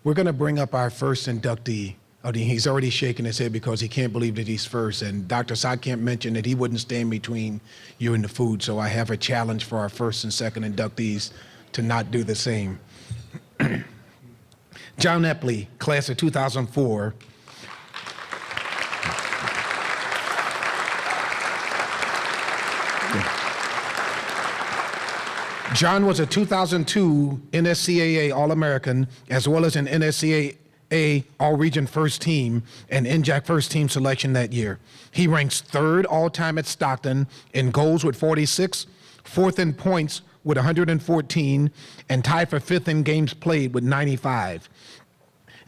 We're going to bring up our first inductee. He's already shaking his head because he can't believe that he's first. And Dr. Sadkamp mentioned that he wouldn't stand between you and the food. So I have a challenge for our first and second inductees to not do the same. John Epley, class of 2004. John was a 2002 NSCAA All-American, as well as an NSCAA All-Region First Team and NJAC First Team selection that year. He ranks third all-time at Stockton in goals with 46, fourth in points with 114, and tied for fifth in games played with 95.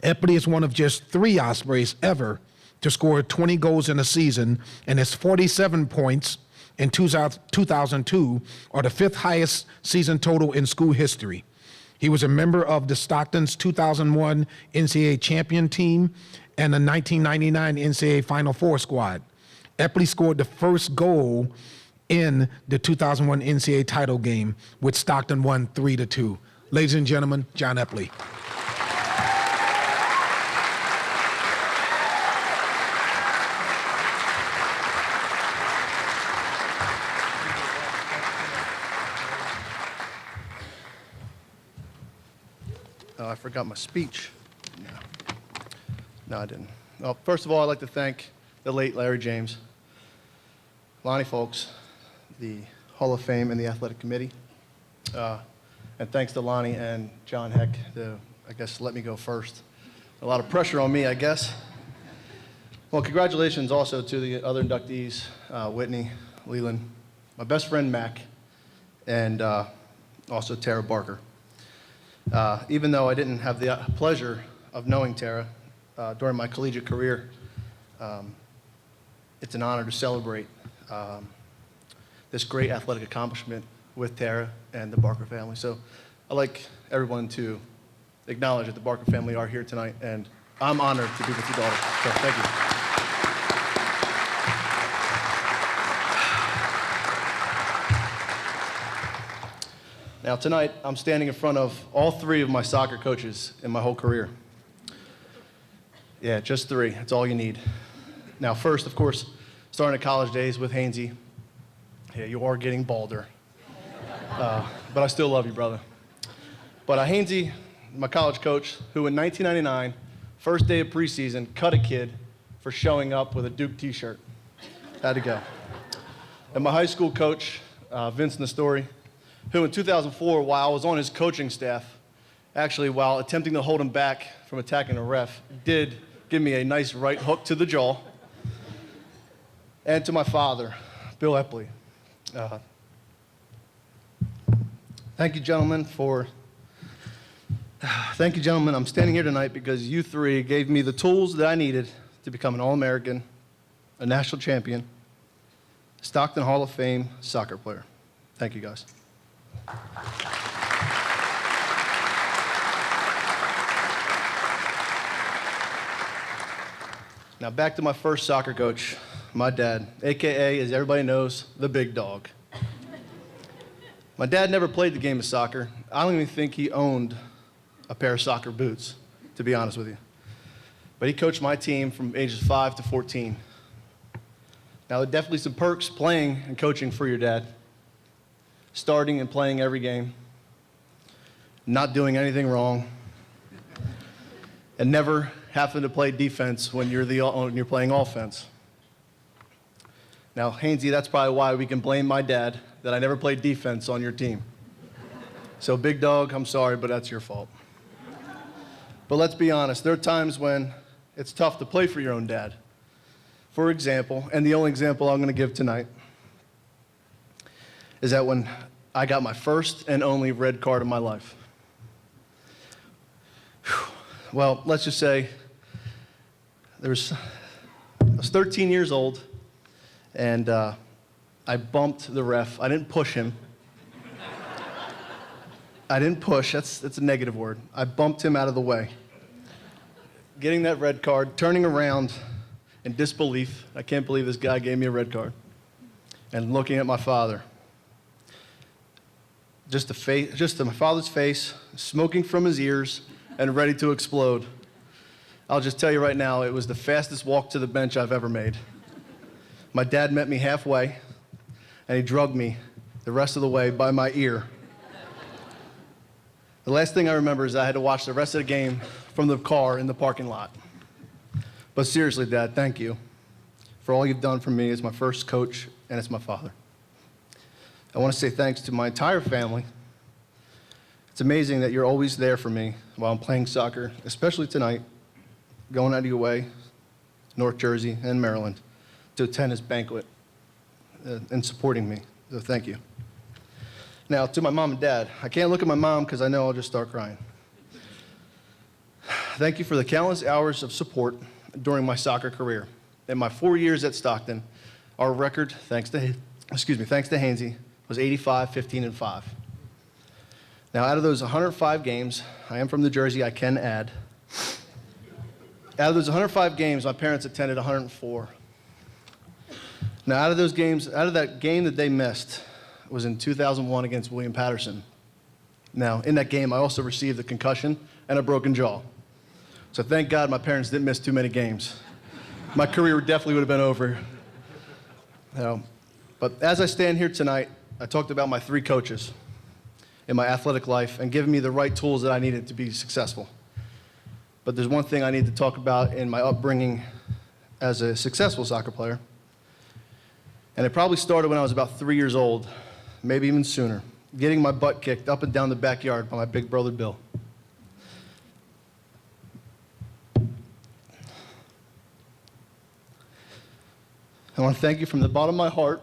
Epley is one of just 3 Ospreys ever to score 20 goals in a season, and his 47 points in 2002 are the 5th highest season total in school history. He was a member of the Stockton's 2001 NCAA champion team and the 1999 NCAA Final Four squad. Epley scored the first goal in the 2001 NCAA title game, which Stockton won 3-2. Ladies and gentlemen, John Epley. Oh, I forgot my speech. No, I didn't. Well, first of all, I'd like to thank the late Larry James, Lonnie Folks, the Hall of Fame, and the Athletic Committee. And thanks to Lonnie and John Heck to, I guess, let me go first. A lot of pressure on me, I guess. Well, congratulations also to the other inductees, Whitney, Leland, my best friend, Mac, and also Tara Barker. Even though I didn't have the pleasure of knowing Tara during my collegiate career, it's an honor to celebrate this great athletic accomplishment with Tara and the Barker family. So I'd like everyone to acknowledge that the Barker family are here tonight, and I'm honored to be with your daughter. So thank you. Now tonight, I'm standing in front of all 3 of my soccer coaches in my whole career. Yeah, just 3, that's all you need. Now first, of course, starting at college days with Hainsey. Yeah, you are getting balder. But I still love you, brother. But Hainsey, my college coach, who in 1999, first day of preseason, cut a kid for showing up with a Duke t-shirt. Had to go. And my high school coach, Vince Nestori, who in 2004, while I was on his coaching staff, actually while attempting to hold him back from attacking a ref, did give me a nice right hook to the jaw. And to my father, Bill Epley. Thank you, gentlemen, I'm standing here tonight because you 3 gave me the tools that I needed to become an All-American, a national champion, Stockton Hall of Fame soccer player. Thank you, guys. Now back to my first soccer coach, my dad, AKA, as everybody knows, the big dog. My dad never played the game of soccer. I don't even think he owned a pair of soccer boots, to be honest with you. But he coached my team from ages 5 to 14. Now, there are definitely some perks playing and coaching for your dad. Starting and playing every game, not doing anything wrong, and never having to play defense when you're playing offense. Now, Hainsey, that's probably why we can blame my dad that I never played defense on your team. So, big dog, I'm sorry, but that's your fault. But let's be honest, there are times when it's tough to play for your own dad. For example, and the only example I'm going to give tonight, is that when I got my first and only red card of my life. Well, let's just say I was 13 years old, and I bumped the ref. I didn't push him. I didn't push, that's a negative word. I bumped him out of the way. Getting that red card, turning around in disbelief. I can't believe this guy gave me a red card. And looking at my father. Just my father's face, smoking from his ears, and ready to explode. I'll just tell you right now, it was the fastest walk to the bench I've ever made. My dad met me halfway, and he drugged me the rest of the way by my ear. The last thing I remember is I had to watch the rest of the game from the car in the parking lot. But seriously, Dad, thank you for all you've done for me as my first coach and as my father. I want to say thanks to my entire family. It's amazing that you're always there for me while I'm playing soccer, especially tonight, going out of your way, North Jersey and Maryland, to attend this banquet and supporting me. So thank you. Now, to my mom and dad, I can't look at my mom because I know I'll just start crying. Thank you for the countless hours of support during my soccer career. In my 4 years at Stockton, our record, thanks to Hainsey, was 85, 15, and 5. Now, out of those 105 games, I am from New Jersey, I can add. Out of those 105 games, my parents attended 104. Now, out of that game that they missed was in 2001 against William Patterson. Now, in that game, I also received a concussion and a broken jaw. So thank God my parents didn't miss too many games. My career definitely would have been over. But as I stand here tonight, I talked about my 3 coaches in my athletic life and giving me the right tools that I needed to be successful. But there's one thing I need to talk about in my upbringing as a successful soccer player. And it probably started when I was about 3 years old, maybe even sooner, getting my butt kicked up and down the backyard by my big brother, Bill. I want to thank you from the bottom of my heart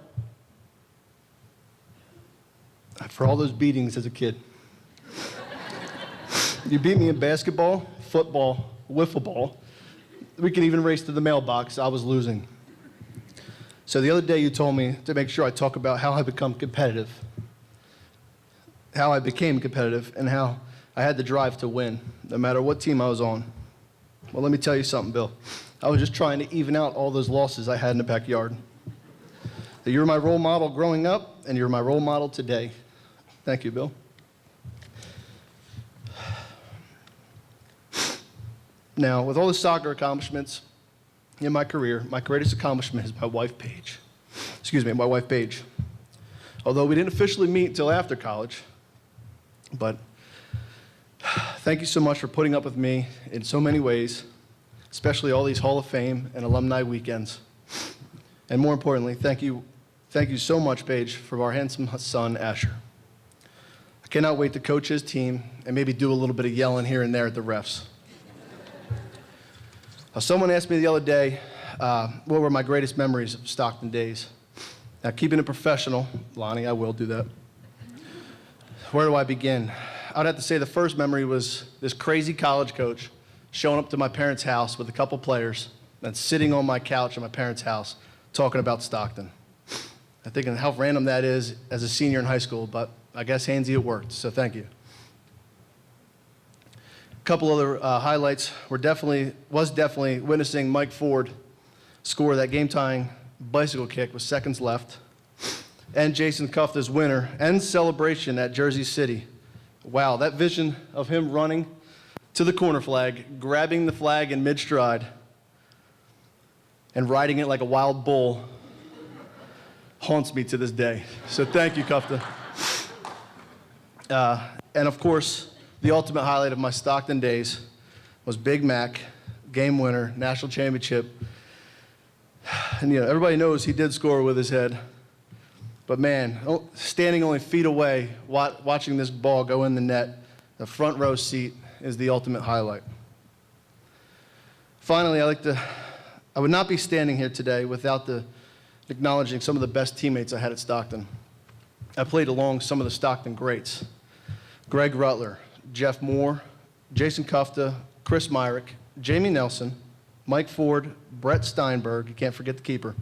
for all those beatings as a kid. You beat me in basketball, football, wiffle ball. We can even race to the mailbox. I was losing. So the other day you told me to make sure I talk about how I became competitive, and how I had the drive to win, no matter what team I was on. Well, let me tell you something, Bill. I was just trying to even out all those losses I had in the backyard. That you're my role model growing up, and you're my role model today. Thank you, Bill. Now, with all the soccer accomplishments in my career, my greatest accomplishment is my wife, Paige. Although we didn't officially meet until after college, but thank you so much for putting up with me in so many ways, especially all these Hall of Fame and alumni weekends. And more importantly, thank you so much, Paige, for our handsome son, Asher. I cannot wait to coach his team and maybe do a little bit of yelling here and there at the refs. Someone asked me the other day, what were my greatest memories of Stockton days? Now, keeping it professional, Lonnie, I will do that. Where do I begin? I'd have to say the first memory was this crazy college coach showing up to my parents' house with a couple players and sitting on my couch at my parents' house talking about Stockton. I'm thinking how random that is as a senior in high school, but I guess Hainsey, it worked, so thank you. A couple other highlights was definitely witnessing Mike Ford score that game-tying bicycle kick with seconds left, and Jason Kufta's winner and celebration at Jersey City. Wow, that vision of him running to the corner flag, grabbing the flag in mid-stride, and riding it like a wild bull haunts me to this day. So thank you, Kufta. And of course, the ultimate highlight of my Stockton days was Big Mac, game winner, national championship. And everybody knows he did score with his head. But man, standing only feet away, watching this ball go in the net, the front row seat is the ultimate highlight. Finally, I would not be standing here today without acknowledging some of the best teammates I had at Stockton. I played along some of the Stockton greats: Greg Rutler, Jeff Moore, Jason Kufta, Chris Myrick, Jamie Nelson, Mike Ford, Brett Steinberg, you can't forget the keeper,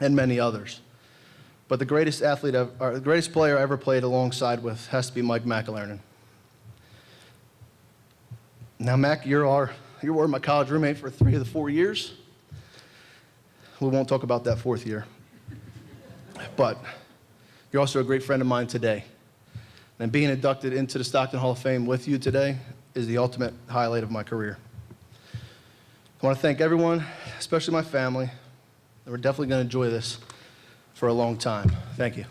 and many others. But the greatest player I ever played alongside with has to be Mike McElerney. Now, Mac, you were my college roommate for 3 of the 4 years. We won't talk about that 4th year. But you're also a great friend of mine today. And being inducted into the Stockton Hall of Fame with you today is the ultimate highlight of my career. I want to thank everyone, especially my family. We're definitely going to enjoy this for a long time. Thank you.